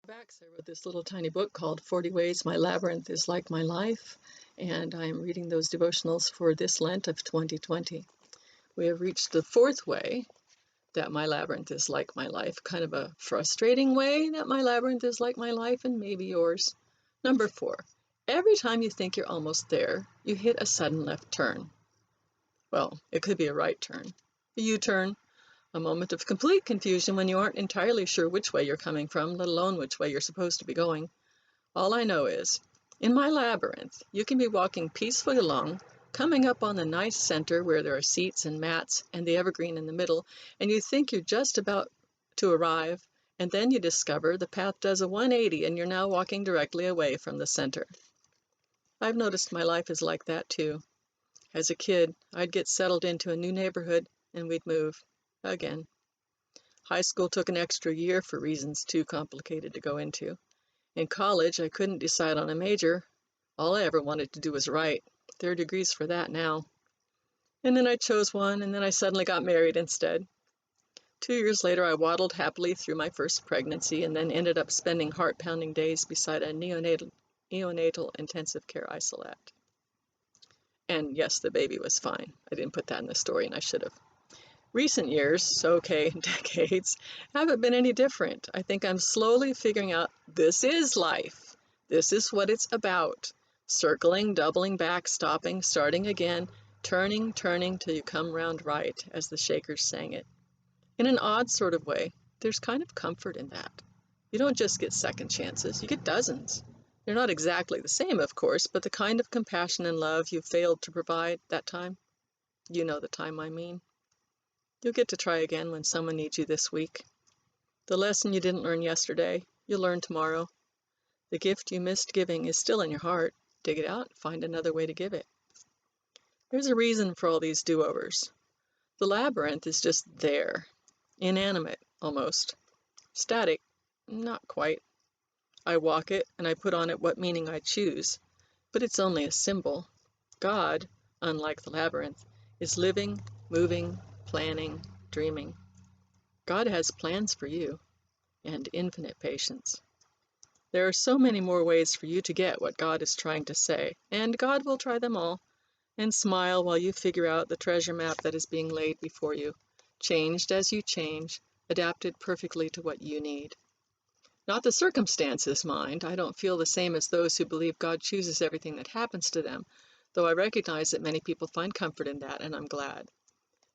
Back, so I wrote this little tiny book called 40 Ways My Labyrinth is Like My Life, and I am reading those devotionals for this Lent of 2020. We have reached the fourth way that my labyrinth is like my life, kind of a frustrating way that my labyrinth is like my life, and maybe yours. Number 4, every time you think you're almost there, you hit a sudden left turn. Well, it could be a right turn, a U-turn, a moment of complete confusion when you aren't entirely sure which way you're coming from, let alone which way you're supposed to be going. All I know is, in my labyrinth, you can be walking peacefully along, coming up on the nice center where there are seats and mats and the evergreen in the middle, and you think you're just about to arrive, and then you discover the path does a 180 and you're now walking directly away from the center. I've noticed my life is like that too. As a kid, I'd get settled into a new neighborhood and we'd move. Again. High school took an extra year for reasons too complicated to go into. In college, I couldn't decide on a major. All I ever wanted to do was write. There are degrees for that now. And then I chose one, and then I suddenly got married instead. 2 years later, I waddled happily through my first pregnancy and then ended up spending heart-pounding days beside a neonatal intensive care isolate. And yes, the baby was fine. I didn't put that in the story, and I should have. Recent years, okay, decades, haven't been any different. I think I'm slowly figuring out this is life. This is what it's about. Circling, doubling back, stopping, starting again, turning till you come round right, as the Shakers sang it. In an odd sort of way, there's kind of comfort in that. You don't just get second chances, you get dozens. They're not exactly the same, of course, but the kind of compassion and love you failed to provide that time, you know the time I mean. You'll get to try again when someone needs you this week. The lesson you didn't learn yesterday, you'll learn tomorrow. The gift you missed giving is still in your heart. Dig it out, find another way to give it. There's a reason for all these do-overs. The labyrinth is just there, inanimate almost, static, not quite. I walk it and I put on it what meaning I choose, but it's only a symbol. God, unlike the labyrinth, is living, moving, planning, dreaming. God has plans for you and infinite patience. There are so many more ways for you to get what God is trying to say, and God will try them all, and smile while you figure out the treasure map that is being laid before you, changed as you change, adapted perfectly to what you need. Not the circumstances, mind. I don't feel the same as those who believe God chooses everything that happens to them, though I recognize that many people find comfort in that, and I'm glad.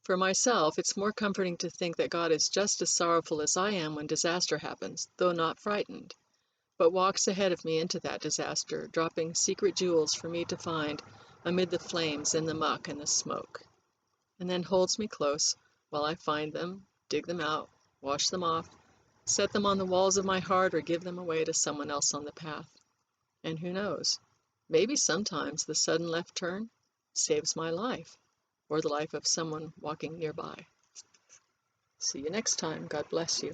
For myself, it's more comforting to think that God is just as sorrowful as I am when disaster happens, though not frightened, but walks ahead of me into that disaster, dropping secret jewels for me to find amid the flames and the muck and the smoke, and then holds me close while I find them, dig them out, wash them off, set them on the walls of my heart, or give them away to someone else on the path. And who knows, maybe sometimes the sudden left turn saves my life, or the life of someone walking nearby. See you next time. God bless you.